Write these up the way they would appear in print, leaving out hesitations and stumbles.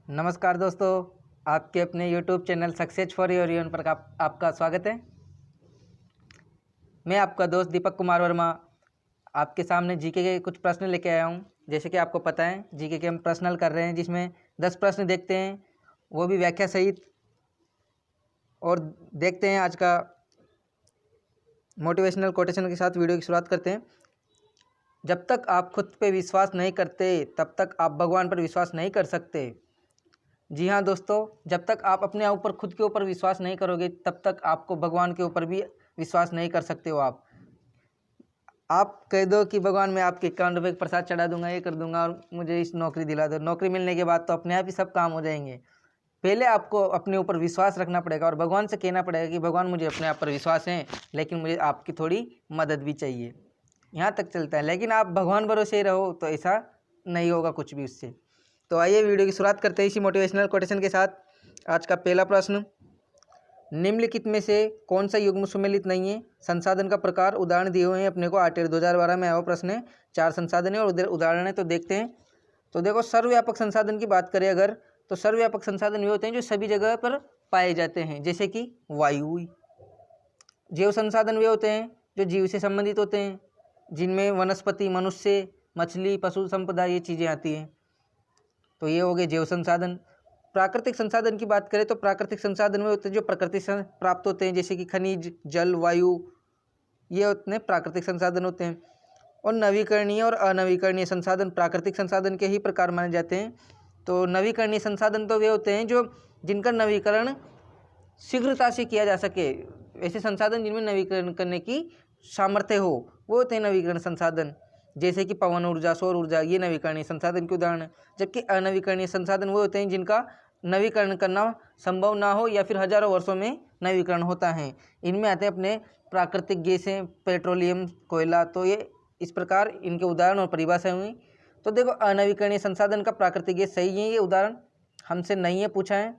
नमस्कार दोस्तों, आपके अपने YouTube channel success for your यून पर आपका स्वागत है। मैं आपका दोस्त दीपक कुमार वर्मा आपके सामने जीके के कुछ प्रश्न लेके आया हूँ। जैसे कि आपको पता है जीके के हम प्रश्नल कर रहे हैं, जिसमें 10 प्रश्न देखते हैं, वो भी व्याख्या सहित। और देखते हैं आज का मोटिवेशनल कोटेशन के साथ वीडियो की शुरुआत करते हैं। जब तक आप खुद पे विश्वास नहीं करते तब तक आप भगवान पर विश्वास नहीं कर सकते। जी हाँ दोस्तों, जब तक आप अपने ऊपर खुद के ऊपर विश्वास नहीं करोगे तब तक आपको भगवान के ऊपर भी विश्वास नहीं कर सकते हो। आप कह दो कि भगवान मैं आपके कांड पे प्रसाद चढ़ा दूंगा, ये कर दूंगा और मुझे इस नौकरी दिला दो। नौकरी मिलने के बाद तो अपने आप ही सब काम हो जाएंगे। पहले आपको अपने ऊपर विश्वास रखना पड़ेगा और भगवान से कहना पड़ेगा कि भगवान मुझे अपने आप पर विश्वास है, लेकिन मुझे आपकी थोड़ी मदद भी चाहिए। यहाँ तक चलता है, लेकिन आप भगवान भरोसे ही रहो तो ऐसा नहीं होगा कुछ भी उससे। तो आइए वीडियो की शुरुआत करते हैं इसी मोटिवेशनल कोटेशन के साथ। आज का पहला प्रश्न, निम्नलिखित में से कौन सा युग्म सुमेलित नहीं है? संसाधन का प्रकार उदाहरण दिए हुए हैं अपने को। आर्टिकल 2012 में आया हुआ प्रश्न है। 4 संसाधन है और उदाहरण है, तो देखते हैं। तो देखो, सर्वव्यापक संसाधन की बात करें अगर, तो सर्वव्यापक संसाधन वे होते हैं जो सभी जगह पर पाए जाते हैं, जैसे कि वायु। जैव संसाधन वे होते हैं जो जीव से संबंधित होते हैं, जिनमें वनस्पति, मनुष्य, मछली, पशु संपदा ये चीज़ें आती हैं। तो ये हो गए जैव संसाधन। प्राकृतिक संसाधन की बात करें तो प्राकृतिक संसाधन में होते हैं जो प्रकृति से प्राप्त होते हैं, जैसे कि खनिज, जल, वायु, ये उतने प्राकृतिक संसाधन होते हैं। और नवीकरणीय और अनवीकरणीय संसाधन प्राकृतिक संसाधन के ही प्रकार माने जाते हैं। तो नवीकरणीय संसाधन तो वे होते हैं जो जिनका नवीकरण शीघ्रता से किया जा सके। ऐसे संसाधन जिनमें नवीकरण करने की सामर्थ्य हो, वो होते हैं नवीकरण संसाधन, जैसे कि पवन ऊर्जा, सौर ऊर्जा, ये नवीकरणीय संसाधन के उदाहरण हैं। जबकि अनवीकरणीय संसाधन वो होते हैं जिनका नवीकरण करना संभव ना हो या फिर हजारों वर्षों में नवीकरण होता है। इनमें आते हैं अपने प्राकृतिक गैसें, पेट्रोलियम, कोयला। तो ये इस प्रकार इनके उदाहरण और परिभाषा हुई। तो देखो, अनवीकरणीय संसाधन का प्राकृतिक गैस सही है, ये उदाहरण हमसे नहीं है, पूछा है।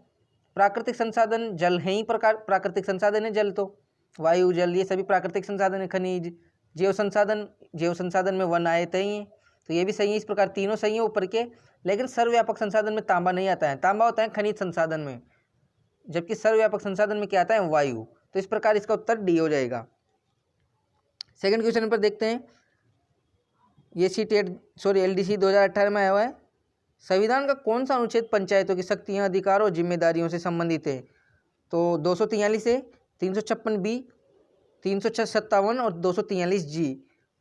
प्राकृतिक संसाधन जल है ही, प्रकार प्राकृतिक संसाधन है जल, तो वायु, जल, ये सभी प्राकृतिक संसाधन है। खनिज, जैव संसाधन में वन आए ही हैं, तो ये भी सही है। इस प्रकार तीनों सही है ऊपर के। लेकिन सर्वव्यापक संसाधन में तांबा नहीं आता है, तांबा होता है खनिज संसाधन में, जबकि सर्वव्यापक संसाधन में क्या आता है? वायु। तो इस प्रकार इसका उत्तर डी हो जाएगा। सेकंड क्वेश्चन पर देखते हैं। ये LDC 2018 में आया हुआ है। संविधान का कौन सा अनुच्छेद पंचायतों की शक्तियां, अधिकार और जिम्मेदारियों से संबंधित है? तो 243 है, 356B, 357 और 243G।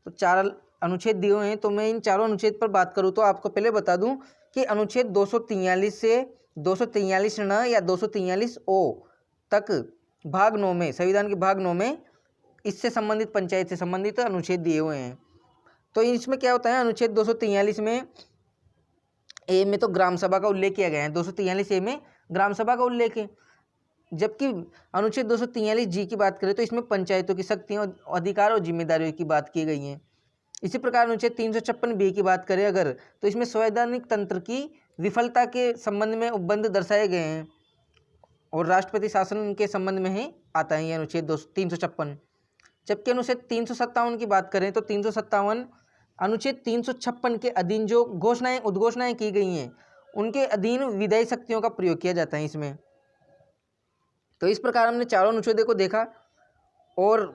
तो 4 अनुच्छेद दिए हुए हैं। तो मैं इन चारों अनुच्छेद पर बात करूँ तो आपको पहले बता दूं कि अनुच्छेद 243 से 243 न या 243 ओ तक भाग 9 में, संविधान के भाग 9 में इससे संबंधित, पंचायत से संबंधित अनुच्छेद दिए हुए हैं। तो इसमें क्या होता है, अनुच्छेद 243 में ए में तो ग्राम सभा का उल्लेख किया गया है। 243 ए में ग्राम सभा का उल्लेख है। जबकि अनुच्छेद 243G की बात करें तो इसमें पंचायतों की शक्तियों, अधिकार और जिम्मेदारियों की बात की गई है। इसी प्रकार अनुच्छेद 356B की बात करें अगर, तो इसमें संवैधानिक तंत्र की विफलता के संबंध में उपबंध दर्शाए गए हैं और राष्ट्रपति शासन के संबंध में ही आता है ये अनुच्छेद 356। जबकि अनुच्छेद 357 की बात करें तो 357 अनुच्छेद 356 के अधीन जो उद्घोषणाएं की गई हैं, उनके अधीन विधायी शक्तियों का प्रयोग किया जाता है इसमें। तो इस प्रकार हमने चारों अनुच्छेदों को देखा और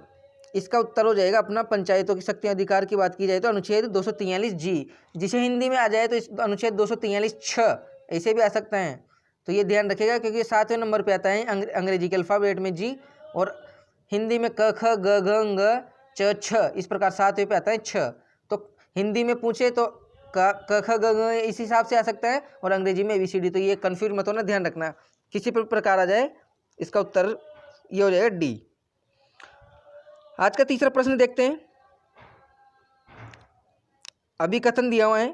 इसका उत्तर हो जाएगा अपना पंचायतों की शक्तियां, अधिकार की बात की जाए तो अनुच्छेद 243G, जिसे हिंदी में आ जाए तो इस अनुच्छेद 243(6) ऐसे भी आ सकता है। तो ये ध्यान रखेगा क्योंकि 7वें नंबर पे आता है अंग्रेजी के अल्फ़ाबेट में जी, और हिंदी में क, ख, ग, घ, ङ, च, छ, इस प्रकार 7वें पे आता है 6। तो हिंदी में पूछे तो क, ख, ग, घ इस हिसाब से आ सकता है और अंग्रेजी में ABCD। तो ये कन्फ्यूज मत होना, ध्यान रखना, किसी प्रकार आ जाए इसका उत्तर ये हो जाएगा डी। आज का तीसरा प्रश्न देखते हैं। अभिकथन दिया हुआ है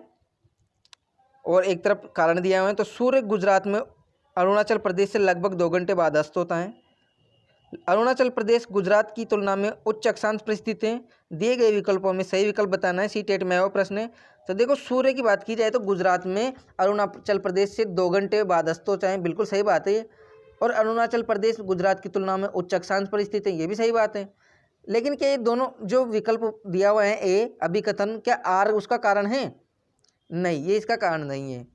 और एक तरफ कारण दिया हुआ है। तो सूर्य गुजरात में अरुणाचल प्रदेश से लगभग 2 घंटे बाद अस्त होता है। अरुणाचल प्रदेश गुजरात की तुलना में उच्च अक्षांश पर स्थित है। दिए गए विकल्पों में सही विकल्प बताना है। CTET में वो प्रश्न है। तो देखो, सूर्य की बात की जाए तो गुजरात में अरुणाचल प्रदेश से 2 घंटे बाद अस्त होता है, बिल्कुल सही बात है। और अरुणाचल प्रदेश गुजरात की तुलना में उच्च अक्षांश पर स्थित है, ये भी सही बात है। लेकिन क्या ये दोनों जो विकल्प दिया हुआ है ए अभिकथन, क्या आर उसका कारण है? नहीं, ये इसका कारण नहीं है।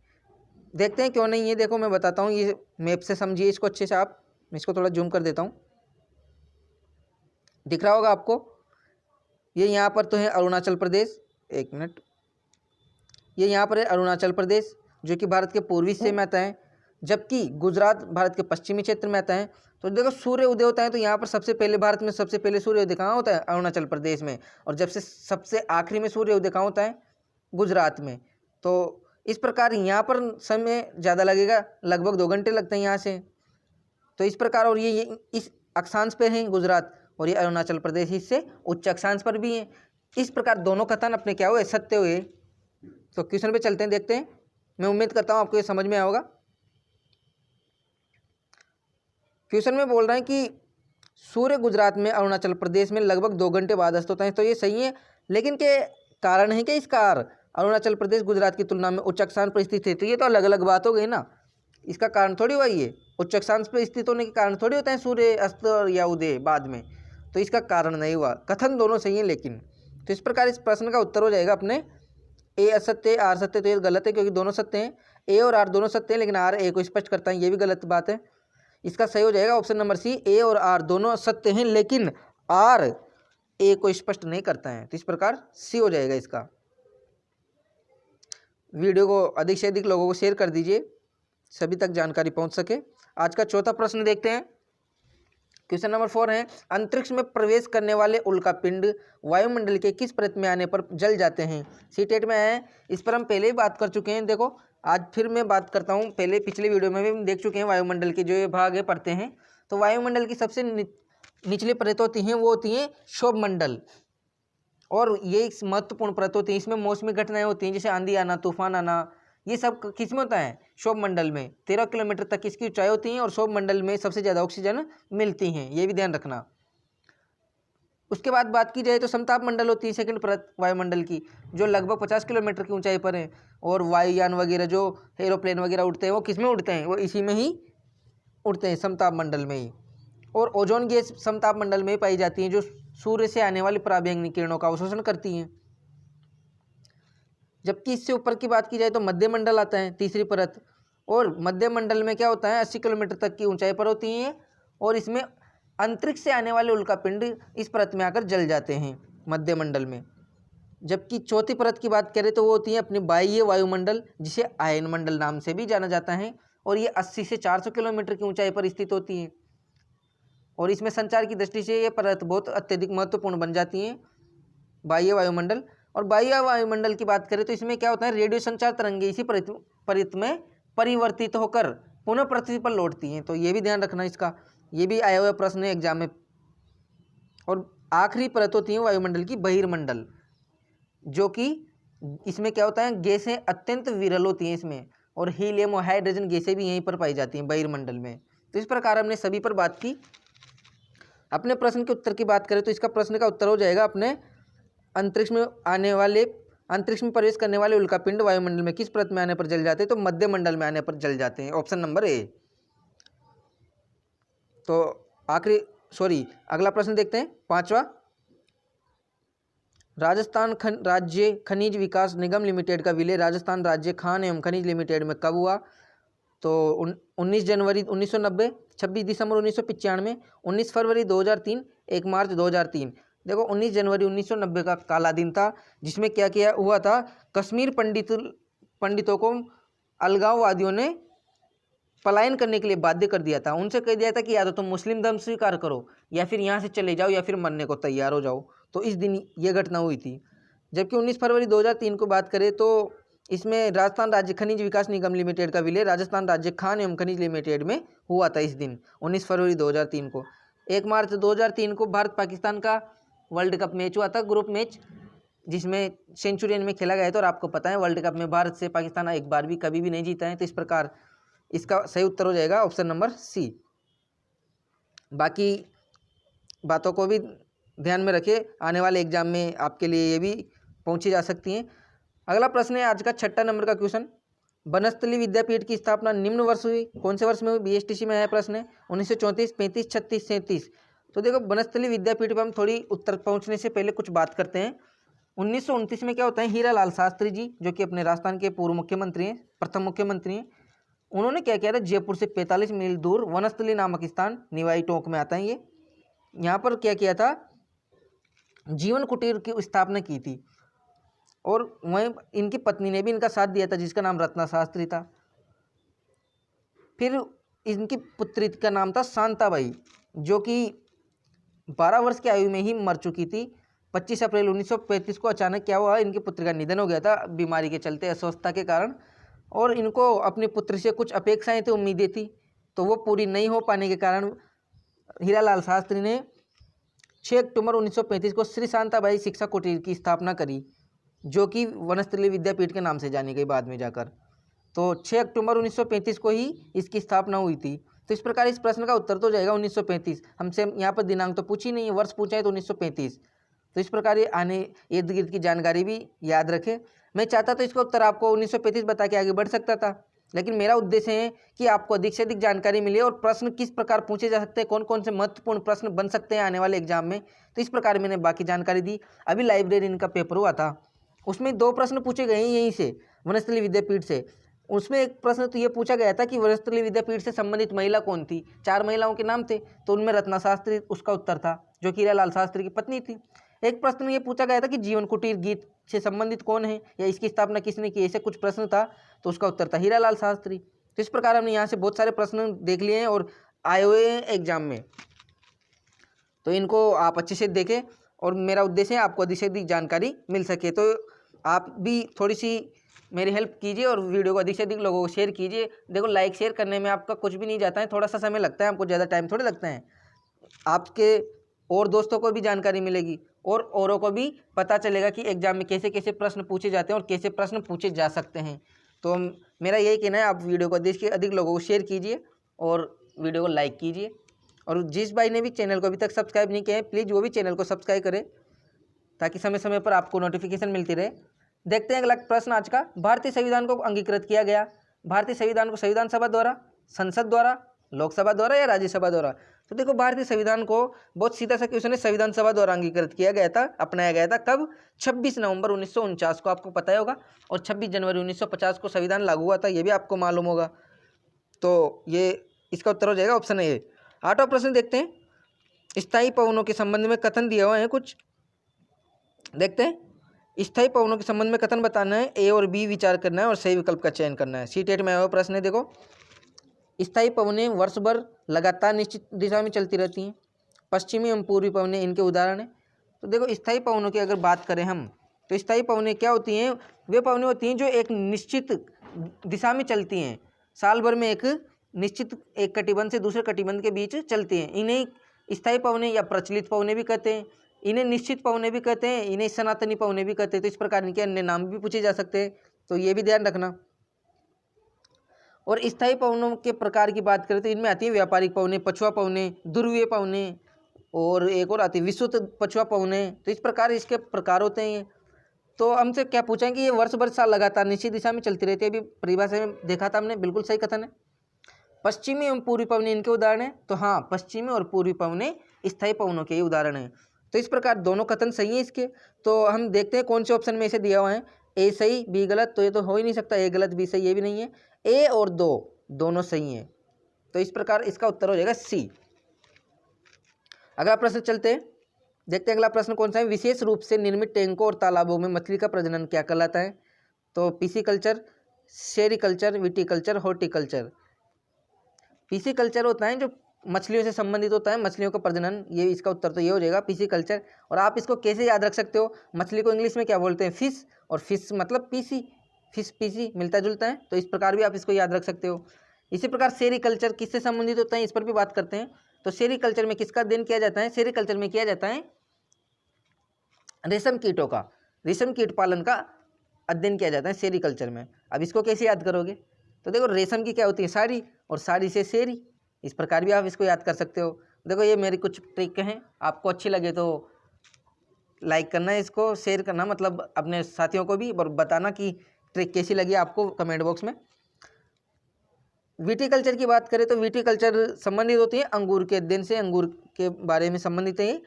देखते हैं क्यों नहीं है। देखो मैं बताता हूँ, ये मैप से समझिए इसको अच्छे से आप। मैं इसको थोड़ा जूम कर देता हूँ, दिख रहा होगा आपको। ये यहाँ पर तो है अरुणाचल प्रदेश, एक मिनट, ये यहाँ पर है अरुणाचल प्रदेश जो कि भारत के पूर्वी हिस्से में आता है, जबकि गुजरात भारत के पश्चिमी क्षेत्र में आता है। तो देखो सूर्य उदय होता है तो यहाँ पर सबसे पहले, भारत में सबसे पहले सूर्य उदय कहाँ होता है? अरुणाचल प्रदेश में। और जब से सबसे आखिरी में सूर्य उदय कहाँ होता है? गुजरात में। तो इस प्रकार यहाँ पर समय ज़्यादा लगेगा, लगभग 2 घंटे लगते हैं यहाँ से। तो इस प्रकार, और ये इस अक्षांश पे है गुजरात, और ये अरुणाचल प्रदेश इससे उच्च अक्षांश पर भी है। इस प्रकार दोनों कथन अपने क्या हुए? सत्य हुए। तो क्वेश्चन पे चलते हैं, देखते हैं। मैं उम्मीद करता हूँ आपको ये समझ में आया होगा। क्वेश्चन में बोल रहे हैं कि सूर्य गुजरात में अरुणाचल प्रदेश में लगभग 2 घंटे बाद अस्त होता है। तो ये सही है, लेकिन के कारण है क्या इसका? अरुणाचल प्रदेश गुजरात की तुलना में उच्च अक्षांश पर स्थित है, तो ये तो अलग अलग बात हो गई ना। इसका कारण थोड़ी हुआ ये, उच्च अक्षांश पर स्थित होने के कारण थोड़ी होता है सूर्य अस्त या उदय बाद में। तो इसका कारण नहीं हुआ, कथन दोनों सही है लेकिन। तो इस प्रकार इस प्रश्न का उत्तर हो जाएगा अपने ए असत्य, आर सत्य। तो ये गलत है क्योंकि दोनों सत्य हैं, ए और आर दोनों सत्य हैं, लेकिन आर ए को स्पष्ट करता है, ये भी गलत बात है। इसका सही हो जाएगा ऑप्शन नंबर सी, ए और आर दोनों सत्य हैं लेकिन आर ए को स्पष्ट नहीं करता है। तो इस प्रकार सी हो जाएगा इसका। वीडियो को अधिक से अधिक लोगों को शेयर कर दीजिए, सभी तक जानकारी पहुंच सके। आज का चौथा प्रश्न देखते हैं। क्वेश्चन नंबर 4 है, अंतरिक्ष में प्रवेश करने वाले उल्कापिंड वायुमंडल के किस परत में आने पर जल जाते हैं? सीटेट में है, इस पर हम पहले ही बात कर चुके हैं। देखो आज फिर मैं बात करता हूँ, पहले पिछले वीडियो में भी हम देख चुके हैं वायुमंडल के जो ये भाग है पढ़ते हैं। तो वायुमंडल की सबसे निचली परत होती हैं वो होती है क्षोभ मंडल, और ये एक महत्वपूर्ण परत होती है। इसमें मौसमी घटनाएं होती हैं, जैसे आंधी आना, तूफान आना, ये सब किस में होता है? क्षोभ मंडल में। 13 किलोमीटर तक इसकी ऊंचाई होती है और क्षोभ मंडल में सबसे ज़्यादा ऑक्सीजन मिलती हैं, ये भी ध्यान रखना। उसके बाद बात की जाए तो समताप मंडल होती है सेकंड परत वायुमंडल की, जो लगभग 50 किलोमीटर की ऊंचाई पर है। और वायुयान वगैरह जो एरोप्लेन वगैरह उड़ते हैं वो किस में उड़ते हैं? वो इसी में ही उड़ते हैं, समताप मंडल में ही। और ओजोन गैस समताप मंडल में ही पाई जाती है, जो सूर्य से आने वाली पराबैंगनी किरणों का अवशोषण करती हैं। जबकि इससे ऊपर की बात की जाए तो मध्य मंडल आता है, तीसरी परत। और मध्य मंडल में क्या होता है? 80 किलोमीटर तक की ऊंचाई पर होती है, और इसमें अंतरिक्ष से आने वाले उल्कापिंड इस परत में आकर जल जाते हैं, मध्य मंडल में। जबकि चौथी परत की बात करें तो वो होती है अपनी बाह्य वायुमंडल, जिसे आयन मंडल नाम से भी जाना जाता है, और ये 80 से 400 किलोमीटर की ऊंचाई पर स्थित होती है। और इसमें संचार की दृष्टि से ये परत बहुत अत्यधिक महत्वपूर्ण बन जाती है, बाह्य वायुमंडल। और बाह्य वायुमंडल की बात करें तो इसमें क्या होता है? रेडियो संचार तरंगे इसी परत में परिवर्तित होकर पुनः पृथ्वी पर लौटती हैं। तो ये भी ध्यान रखना इसका, ये भी आया हुआ प्रश्न है एग्जाम में। और आखिरी परत होती है वायुमंडल की बहिर्मंडल, जो कि इसमें क्या होता है? गैसें अत्यंत विरल होती हैं इसमें, और हीलियम और हाइड्रोजन गैसें भी यहीं पर पाई जाती हैं बहिर्मंडल में। तो इस प्रकार हमने सभी पर बात की। अपने प्रश्न के उत्तर की बात करें तो इसका प्रश्न का उत्तर हो जाएगा अपने अंतरिक्ष में प्रवेश करने वाले उल्कापिंड वायुमंडल में किस परत में आने पर जल जाते हैं? तो मध्य मंडल में आने पर जल जाते हैं, ऑप्शन नंबर ए। तो अगला प्रश्न देखते हैं, 5वां। राजस्थान राज्य खनिज विकास निगम लिमिटेड का विलय राजस्थान राज्य खान एवं खनिज लिमिटेड में कब हुआ? तो 19 जनवरी 1990, 26 दिसंबर 1995, 19 फरवरी 2003, 1 मार्च 2003। देखो 19 जनवरी 1990 का काला दिन था, जिसमें क्या किया हुआ था? कश्मीर पंडितों को अलगाववादियों ने पलायन करने के लिए बाध्य कर दिया था। उनसे कह दिया था कि या तो तुम मुस्लिम धर्म स्वीकार करो, या फिर यहाँ से चले जाओ, या फिर मरने को तैयार हो जाओ। तो इस दिन ये घटना हुई थी। जबकि 19 फरवरी 2003 को बात करें तो इसमें राजस्थान राज्य खनिज विकास निगम लिमिटेड का विलय राजस्थान राज्य खान एवं खनिज लिमिटेड में हुआ था इस दिन 19 फरवरी 2003 को। 1 मार्च 2003 को भारत पाकिस्तान का वर्ल्ड कप मैच हुआ था, ग्रुप मैच, जिसमें सेंचुरियन में खेला गया था। और आपको पता है वर्ल्ड कप में भारत से पाकिस्तान एक बार भी कभी भी नहीं जीता है। तो इस प्रकार इसका सही उत्तर हो जाएगा ऑप्शन नंबर सी। बाकी बातों को भी ध्यान में रखिए, आने वाले एग्जाम में आपके लिए ये भी पहुंची जा सकती हैं। अगला प्रश्न है आज का 6 नंबर का क्वेश्चन। बनस्थली विद्यापीठ की स्थापना निम्न वर्ष हुई, कौन से वर्ष में हुई? बीएसटीसी में है प्रश्न है, 1934, 35, 36, 37। तो देखो बनस्थली विद्यापीठ पर हम थोड़ी उत्तर पहुंचने से पहले कुछ बात करते हैं। 1929 में क्या होता है? हीरालाल शास्त्री जी, जो कि अपने राजस्थान के पूर्व मुख्यमंत्री हैं, प्रथम मुख्यमंत्री हैं, उन्होंने क्या किया था, जयपुर से 45 मील दूर वनस्थली नामक स्थान निवाई टोंक में आता है ये, यहाँ पर क्या किया था, जीवन कुटीर की स्थापना की थी। और वहीं इनकी पत्नी ने भी इनका साथ दिया था, जिसका नाम रत्ना शास्त्री था। फिर इनकी पुत्री का नाम था शांताबाई, जो कि 12 वर्ष की आयु में ही मर चुकी थी। 25 अप्रैल 1935 को अचानक क्या हुआ, इनकी पुत्री का निधन हो गया था बीमारी के चलते, अस्वस्थता के कारण। और इनको अपनी पुत्री से कुछ अपेक्षाएं थी, उम्मीदें थी, तो वो पूरी नहीं हो पाने के कारण हीरालाल शास्त्री ने 6 अक्टूबर 1935 को श्री शांताबाई शिक्षा कुटीर की स्थापना करी, जो कि वनस्थली विद्यापीठ के नाम से जानी गई बाद में जाकर। तो 6 अक्टूबर 1935 को ही इसकी स्थापना हुई थी। तो इस प्रकार इस प्रश्न का उत्तर तो जाएगा 1935। हमसे यहाँ पर दिनांक तो पूछी नहीं है, वर्ष पूछा है तो 1935। तो इस प्रकार ये आने इर्द गिर्द की जानकारी भी याद रखें। मैं चाहता तो इसका उत्तर आपको 1935 बता के आगे बढ़ सकता था, लेकिन मेरा उद्देश्य है कि आपको अधिक से अधिक जानकारी मिले और प्रश्न किस प्रकार पूछे जा सकते हैं, कौन कौन से महत्वपूर्ण प्रश्न बन सकते हैं आने वाले एग्जाम में। तो इस प्रकार मैंने बाकी जानकारी दी। अभी लाइब्रेरियन का पेपर हुआ था, उसमें 2 प्रश्न पूछे गए यहीं से, वनस्थली विद्यापीठ से। उसमें एक प्रश्न तो ये पूछा गया था कि वनस्थली विद्यापीठ से संबंधित महिला कौन थी। 4 महिलाओं के नाम थे, तो उनमें रत्ना शास्त्री उसका उत्तर था, जो कि हीरालाल शास्त्री की पत्नी थी। एक प्रश्न में ये पूछा गया था कि जीवन कुटीर गीत से संबंधित कौन है या इसकी स्थापना किसने की, ऐसे कुछ प्रश्न था, तो उसका उत्तर था हीरालाल शास्त्री। तो इस प्रकार हमने यहाँ से बहुत सारे प्रश्न देख लिए हैं और आए हुए हैं एग्जाम में, तो इनको आप अच्छे से देखें। और मेरा उद्देश्य है आपको अधिक से अधिक जानकारी मिल सके, तो आप भी थोड़ी सी मेरी हेल्प कीजिए और वीडियो को अधिक से अधिक लोगों को शेयर कीजिए। देखो, लाइक शेयर करने में आपका कुछ भी नहीं जाता है, थोड़ा सा समय लगता है, आपको ज़्यादा टाइम थोड़े लगता है। आपके और दोस्तों को भी जानकारी मिलेगी और औरों को भी पता चलेगा कि एग्जाम में कैसे कैसे प्रश्न पूछे जाते हैं और कैसे प्रश्न पूछे जा सकते हैं। तो मेरा यही कहना है, आप वीडियो को अधिक से अधिक लोगों को शेयर कीजिए और वीडियो को लाइक कीजिए। और जिस भाई ने भी चैनल को अभी तक सब्सक्राइब नहीं किया है, प्लीज़ वो भी चैनल को सब्सक्राइब करें, ताकि समय समय पर आपको नोटिफिकेशन मिलती रहे। देखते हैं अगला प्रश्न आज का। भारतीय संविधान को अंगीकृत किया गया, भारतीय संविधान को संविधान सभा द्वारा, संसद द्वारा, लोकसभा द्वारा या राज्यसभा द्वारा। तो देखो, भारतीय संविधान को बहुत सीधा सा क्वेश्चन है, संविधान सभा द्वारा अंगीकृत किया गया था, अपनाया गया था। कब? 26 नवंबर 1949 को, आपको पता ही होगा। और 26 जनवरी 1950 को संविधान लागू हुआ था, ये भी आपको मालूम होगा। तो ये इसका उत्तर हो जाएगा ऑप्शन ए। 8वां प्रश्न देखते हैं। स्थायी पवनों के संबंध में कथन दिए हुए हैं कुछ, देखते हैं। स्थायी पवनों के संबंध में कथन बताना है, ए और बी विचार करना है और सही विकल्प का चयन करना है। सीटेट में आया हुआ प्रश्न है, देखो। स्थायी पवनें वर्ष भर लगातार निश्चित दिशा में चलती रहती हैं। पश्चिमी एवं पूर्वी पवनें इनके उदाहरण हैं। तो देखो, स्थायी पवनों की अगर बात करें हम, तो स्थायी पवनें क्या होती हैं? वे पवनें होती हैं जो एक निश्चित दिशा में चलती हैं, साल भर में एक निश्चित एक कटिबंध से दूसरे कटिबंध के बीच चलती हैं। इन्हें स्थायी पवनें या प्रचलित पवनें भी कहते हैं, इन्हें निश्चित पवनें भी कहते हैं, इन्हें सनातनी पवनें भी कहते हैं। तो इस प्रकार इनके अन्य नाम भी पूछे जा सकते हैं, तो ये भी ध्यान रखना। और स्थायी पवनों के प्रकार की बात करें तो इनमें आती है व्यापारिक पवनें, पछुआ पवनें, ध्रुवीय पवनें, और एक और आती है विस्तृत पछुआ पवनें। तो इस प्रकार इसके प्रकार होते हैं। तो हमसे क्या पूछेंगे, ये वर्ष भर साल लगातार निश्चित दिशा में चलती रहती है। अभी परिभाषा में देखा था हमने, बिल्कुल सही कथन है। पश्चिमी एवं पूर्वी पवनें इनके उदाहरण हैं। तो हाँ, पश्चिमी और पूर्वी पवनें स्थायी पवनों के ही उदाहरण हैं। तो इस प्रकार दोनों कथन सही है इसके। तो हम देखते हैं कौन से ऑप्शन में इसे दिया हुआ है। ए सही, बी गलत, तो ये तो हो ही नहीं सकता। ए गलत, बी सही, ये भी नहीं है। ए और दो दोनों सही हैं। तो इस प्रकार इसका उत्तर हो जाएगा सी। अगला प्रश्न चलते हैं, देखते हैं अगला प्रश्न कौन सा है। विशेष रूप से निर्मित टैंकों और तालाबों में मछली का प्रजनन क्या कहलाता है? तो pisciculture, sericulture, viticulture, horticulture. Pisciculture होता है जो मछलियों से संबंधित होता है, मछलियों का प्रजनन, ये इसका उत्तर तो ये हो जाएगा पिसिकल्चर। और आप इसको कैसे याद रख सकते हो? मछली को इंग्लिश में क्या बोलते हैं? फिश, और फिश मतलब पीसी, फिश पीसी मिलता जुलता है। तो इस प्रकार भी आप इसको याद रख सकते हो। इसी प्रकार सेरिकल्चर किससे संबंधित होता है, इस पर भी बात करते हैं। तो सेरिकल्चर में किसका अध्ययन किया जाता है? सेरिकल्चर में किया जाता है रेशम कीटों का, रेशम कीट पालन का अध्ययन किया जाता है सेरिकल्चर में। अब इसको कैसे याद करोगे? तो देखो, रेशम की क्या होती है? साड़ी, और साड़ी से सेरी, इस प्रकार भी आप इसको याद कर सकते हो। देखो, ये मेरी कुछ ट्रिक हैं, आपको अच्छी लगे तो लाइक करना है, इसको शेयर करना, मतलब अपने साथियों को भी, और बताना कि ट्रिक कैसी लगी आपको कमेंट बॉक्स में। विटिकल्चर की बात करें तो विटिकल्चर संबंधित होती है अंगूर के अध्ययन से, अंगूर के बारे में संबंधित है।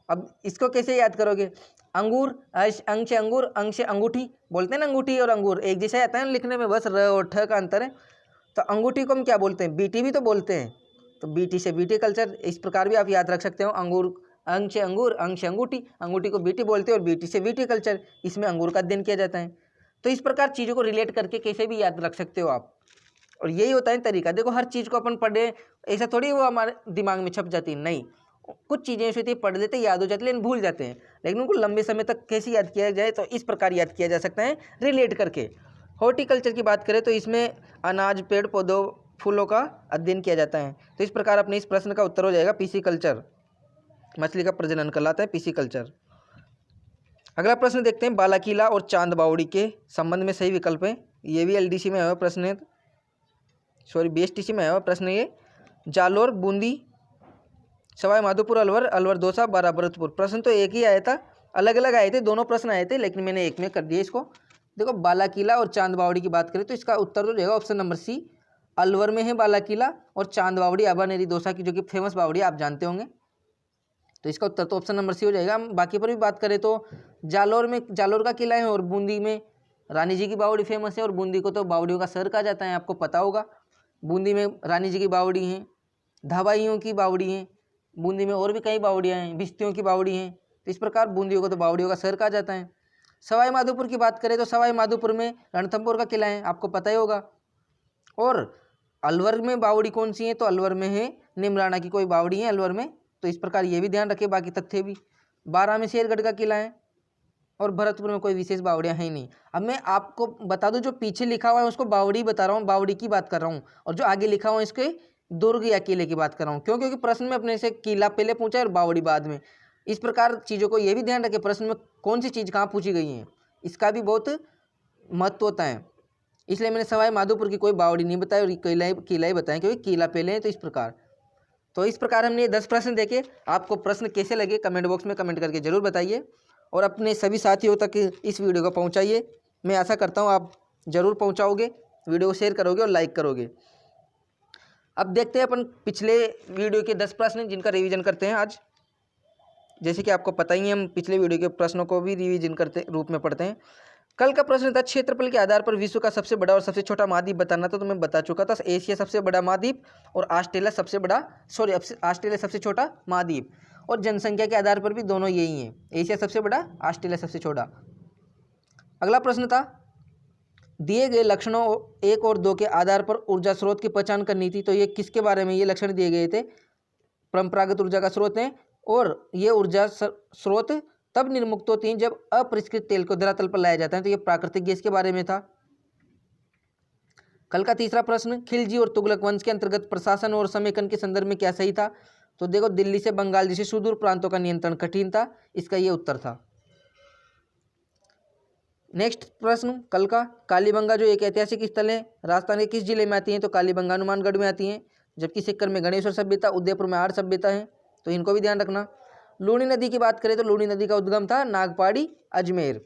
अब इसको कैसे याद करोगे? अंगूर, अंग से अंगूर, अंग से अंगूठी, बोलते हैं ना, अंगूठी और अंगूर एक जैसा आता है लिखने में, बस र और ठ का अंतर है। तो अंगूठी को हम क्या बोलते हैं, बीटी भी तो बोलते हैं, तो बीटी से बीटी कल्चर, इस प्रकार भी आप याद रख सकते हो। अंगूर, अंग से अंगूर, अंग से अंगूठी, अंगूठी को बीटी बोलते हैं और बीटी से बीटी कल्चर, इसमें अंगूर का अध्ययन किया जाता है। तो इस प्रकार चीज़ों को रिलेट करके कैसे भी याद रख सकते हो आप, और यही होता है तरीका। देखो हर चीज़ को अपन पढ़े ऐसा थोड़ी वो हमारे दिमाग में छप जाती है, नहीं, कुछ चीज़ें ऐसी होती है पढ़ लेते याद हो जाती है लेकिन भूल जाते हैं, लेकिन उनको लंबे समय तक कैसे याद किया जाए, तो इस प्रकार याद किया जा सकता है रिलेट करके। हॉर्टिकल्चर की बात करें तो इसमें अनाज, पेड़ पौधों, फूलों का अध्ययन किया जाता है। तो इस प्रकार अपने इस प्रश्न का उत्तर हो जाएगा पिसिकल्चर, मछली का प्रजनन कहलाता है पिसिकल्चर। अगला प्रश्न देखते हैं, बालाकीला और चांद बावड़ी के संबंध में सही विकल्प है। ये भी एलडीसी में आया हुआ प्रश्न है, सॉरी बीएसटीसी में आया हुआ प्रश्न है ये। जालोर, बूंदी, सवाई माधोपुर, अलवर, अलवर दौसा, बारा भरतपुर। प्रश्न तो एक ही आया था, अलग अलग आए थे, दोनों प्रश्न आए थे, लेकिन मैंने एक में कर दिया इसको। देखो बालाकीला और चांद बावड़ी की बात करें तो इसका उत्तर तो रहेगा ऑप्शन नंबर सी, अलवर में है बालाकीला और चांद बावड़ी अभानेरी दौसा की, जो कि फेमस बावड़ी आप जानते होंगे। तो इसका उत्तर तो ऑप्शन नंबर सी हो जाएगा। हम बाकी पर भी बात करें तो जालोर में जालोर का किला है और बूंदी में रानी जी की बावड़ी फेमस है, और बूंदी को तो बावड़ियों का शहर कहा जाता है, आपको पता होगा। बूंदी में रानी जी की बावड़ी हैं, धाबाइयों की बावड़ी हैं, बूंदी में और भी कई बावड़ियाँ हैं, भिश्तियों की बावड़ी हैं। तो इस प्रकार बूंदियों को तो बावड़ियों का शहर कहा जाता है। सवाई माधोपुर की बात करें तो सवाई माधोपुर में रणथंभौर का किला है, आपको पता ही होगा। और अलवर में बावड़ी कौन सी है, तो अलवर में है निमराना की कोई बावड़ी है अलवर में, तो इस प्रकार ये भी ध्यान रखें। बाकी तथ्य भी, बारा में शेरगढ़ का किला है और भरतपुर में कोई विशेष बावड़ियाँ हैं ही नहीं। अब मैं आपको बता दूं, जो पीछे लिखा हुआ है उसको बावड़ी बता रहा हूँ, बावड़ी की बात कर रहा हूँ, और जो आगे लिखा हुआ है इसके दुर्ग या किले की बात कर रहा हूँ। क्यों? क्योंकि प्रश्न में अपने से किला पहले पूछा है और बावड़ी बाद में। इस प्रकार चीज़ों को ये भी ध्यान रखें, प्रश्न में कौन सी चीज़ कहाँ पूछी गई है, इसका भी बहुत महत्व होता है। इसलिए मैंने सवाई माधोपुर की कोई बावड़ी नहीं बताई और किला ही बताया, क्योंकि किला पहले है। तो इस प्रकार हमने 10 प्रश्न देखे। आपको प्रश्न कैसे लगे कमेंट बॉक्स में कमेंट करके ज़रूर बताइए, और अपने सभी साथियों तक इस वीडियो को पहुंचाइए। मैं आशा करता हूं आप ज़रूर पहुंचाओगे, वीडियो को शेयर करोगे और लाइक करोगे। अब देखते हैं अपन पिछले वीडियो के 10 प्रश्न जिनका रिवीजन करते हैं आज। जैसे कि आपको पता ही है, हम पिछले वीडियो के प्रश्नों को भी रिवीजन करते रूप में पढ़ते हैं। कल का प्रश्न था, क्षेत्रफल के आधार पर विश्व का सबसे बड़ा और सबसे छोटा महाद्वीप बताना था, तो मैं बता चुका था। एशिया सबसे बड़ा महाद्वीप और ऑस्ट्रेलिया सबसे छोटा महाद्वीप। और जनसंख्या के आधार पर भी दोनों यही हैं, एशिया सबसे बड़ा, ऑस्ट्रेलिया सबसे छोटा। अगला प्रश्न था, दिए गए लक्षणों 1 और 2 के आधार पर ऊर्जा स्रोत की पहचान करनी थी। तो ये किसके बारे में ये लक्षण दिए गए थे? परंपरागत ऊर्जा का स्रोत है, और ये ऊर्जा स्रोत तब निर्मुक्त होती हैं जब अपरिष्कृत तेल को धरातल पर लाया जाता है। तो ये प्राकृतिक गैस के बारे में था। कल का तीसरा प्रश्न, खिलजी और तुगलक वंश के अंतर्गत प्रशासन और समेकन के संदर्भ में क्या सही था? तो देखो, दिल्ली से बंगाल जैसे सुदूर प्रांतों का नियंत्रण कठिन था, इसका ये उत्तर था। नेक्स्ट प्रश्न कल का, कालीबंगा जो एक ऐतिहासिक स्थल है, राजस्थान के किस जिले में आती है? तो कालीबंगा हनुमानगढ़ में आती है। जबकि सिक्कर में गणेश्वर सभ्यता, उदयपुर में आर्य सभ्यता है, तो इनको भी ध्यान रखना। लूणी नदी की बात करें तो लूणी नदी का उद्गम था नागपाड़ी, अजमेर।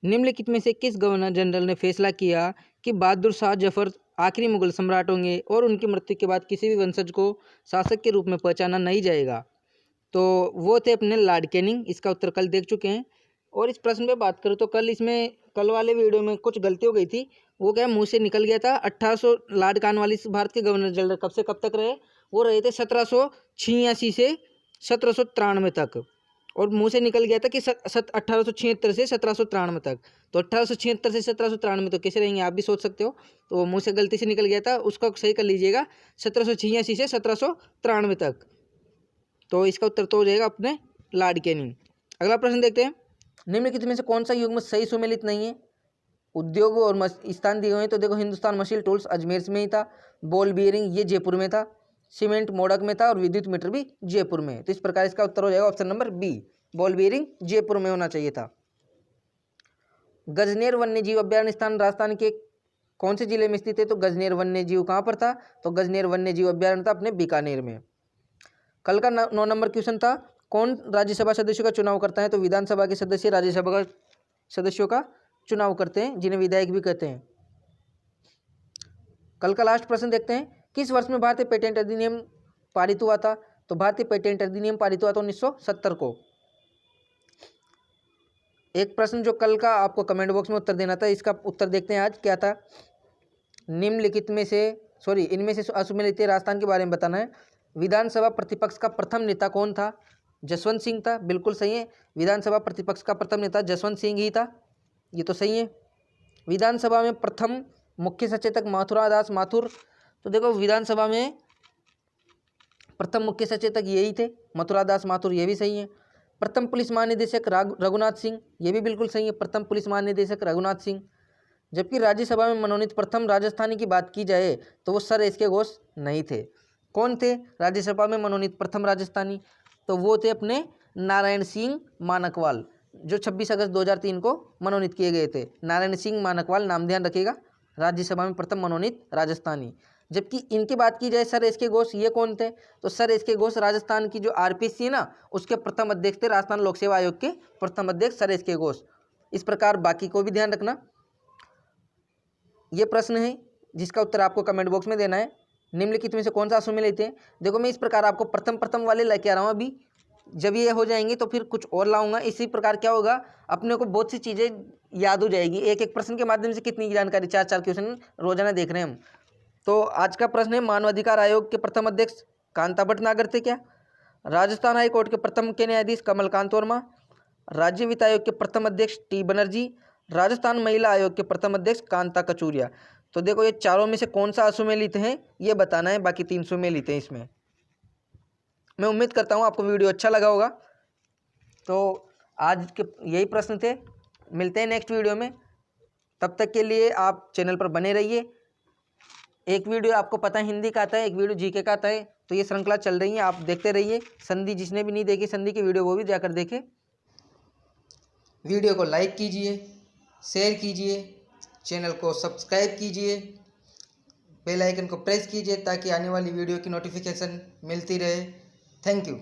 निम्नलिखित में से किस गवर्नर जनरल ने फैसला किया कि बहादुर शाह जफर आखिरी मुगल सम्राट होंगे और उनकी मृत्यु के बाद किसी भी वंशज को शासक के रूप में पहचाना नहीं जाएगा? तो वो थे अपने लॉर्ड कैनिंग। इसका उत्तर कल देख चुके हैं। और इस प्रश्न पे बात करूँ तो कल वाले वीडियो में कुछ गलती हो गई थी, वो क्या मुंह से निकल गया था। 1800 लॉर्ड कॉर्नवालिस भारत के गवर्नर जनरल कब से कब तक रहे? वो रहे थे 1786 से 1793 तक, और मुंह से निकल गया था कि 1876 से 1793 तक। तो 1876 से 1793 तो कैसे रहेंगे, आप भी सोच सकते हो। तो मुंह से गलती से निकल गया था, उसका सही कर लीजिएगा, 1786 से 1793 तक। तो इसका उत्तर तो हो जाएगा अपने लॉर्ड कैनिंग। अगला प्रश्न देखते हैं, निम्नलिखित में से कौन सा युग्म सही सुमेलित नहीं है? उद्योग और स्थान दिए हुए हैं। तो देखो, हिंदुस्तान मशीन टूल्स अजमेर में ही था, बॉल बियरिंग ये जयपुर में था, सीमेंट मोड़क में था, और विद्युत मीटर भी जयपुर में है। तो इस प्रकार इसका उत्तर हो जाएगा option number B, ball bearing Jaipur में होना चाहिए था। गजनेर वन्यजीव अभ्यारण्य स्थान राजस्थान के कौन से जिले में स्थित है? तो गजनेर वन्यजीव कहाँ पर था? तो गजनेर वन्यजीव अभ्यारण्य था अपने बीकानेर में। कल का 9 नंबर क्वेश्चन था, कौन राज्यसभा सदस्यों का चुनाव करता है? तो विधानसभा के सदस्य राज्यसभा का सदस्यों का चुनाव करते हैं, जिन्हें विधायक भी कहते हैं। कल का लास्ट प्रश्न देखते हैं, किस वर्ष में भारतीय पेटेंट अधिनियम पारित हुआ था? तो भारतीय पेटेंट अधिनियम पारित हुआ था 1970 को। एक प्रश्न जो कल का आपको कमेंट बॉक्स में उत्तर देना था, इसका उत्तर देखते हैं आज। क्या था? निम्नलिखित में से इनमें से असुमेलित राजस्थान के बारे में बताना है। विधानसभा प्रतिपक्ष का प्रथम नेता कौन था? जसवंत सिंह था। बिल्कुल सही है, विधानसभा प्रतिपक्ष का प्रथम नेता जसवंत सिंह ही था, ये तो सही है। विधानसभा में प्रथम मुख्य सचेतक मथुरादास माथुर। तो देखो, विधानसभा में प्रथम मुख्य सचेतक यही थे, मथुरादास माथुर, ये भी सही है। प्रथम पुलिस महानिदेशक रघुनाथ सिंह, ये भी बिल्कुल सही है, प्रथम पुलिस महानिदेशक रघुनाथ सिंह। जबकि राज्यसभा में मनोनीत प्रथम राजस्थानी की बात की जाए तो वो सर एस के घोष नहीं थे। कौन थे राज्यसभा में मनोनीत प्रथम राजस्थानी? तो वो थे अपने नारायण सिंह मानकवाल, जो 26 अगस्त 2003 को मनोनीत किए गए थे। नारायण सिंह मानकवाल, नाम ध्यान रखिएगा, राज्यसभा में प्रथम मनोनीत राजस्थानी। जबकि इनकी बात की जाए सर एस के घोष, ये कौन थे? तो सर एस के घोष राजस्थान की जो आरपीसी है ना, उसके प्रथम अध्यक्ष थे, राजस्थान लोक सेवा आयोग के प्रथम अध्यक्ष सर एस के घोष। इस प्रकार बाकी को भी ध्यान रखना। ये प्रश्न है जिसका उत्तर आपको कमेंट बॉक्स में देना है। निम्नलिखित में से कौन सा असुमेलित है? देखो, मैं इस प्रकार आपको प्रथम वाले लेके आ रहा हूँ। अभी जब ये हो जाएंगे तो फिर कुछ और लाऊंगा। इसी प्रकार क्या होगा, अपने को बहुत सी चीज़ें याद हो जाएगी। एक एक प्रश्न के माध्यम से कितनी जानकारी, 4 क्वेश्चन रोजाना देख रहे हैं हम। तो आज का प्रश्न है, मानवाधिकार आयोग के प्रथम अध्यक्ष कांता भटनागर थे क्या? राजस्थान हाई कोर्ट के प्रथम के न्यायाधीश कमलकांत वर्मा। राज्य वित्त आयोग के प्रथम अध्यक्ष टी बनर्जी। राजस्थान महिला आयोग के प्रथम अध्यक्ष कांता कचूरिया। तो देखो, ये चारों में से कौन सा असुमेलित है ये बताना है, बाकी 3 सुमेलित हैं इसमें। मैं उम्मीद करता हूँ आपको वीडियो अच्छा लगा होगा। तो आज के यही प्रश्न थे, मिलते हैं नेक्स्ट वीडियो में। तब तक के लिए आप चैनल पर बने रहिए। एक वीडियो आपको पता है हिंदी का आता है, एक वीडियो जीके का आता है, तो ये श्रृंखला चल रही है, आप देखते रहिए। संधि, जिसने भी नहीं देखी संधि की वीडियो, वो भी जाकर देखे। वीडियो को लाइक कीजिए, शेयर कीजिए, चैनल को सब्सक्राइब कीजिए, बेल आइकन को प्रेस कीजिए ताकि आने वाली वीडियो की नोटिफिकेशन मिलती रहे। Thank you.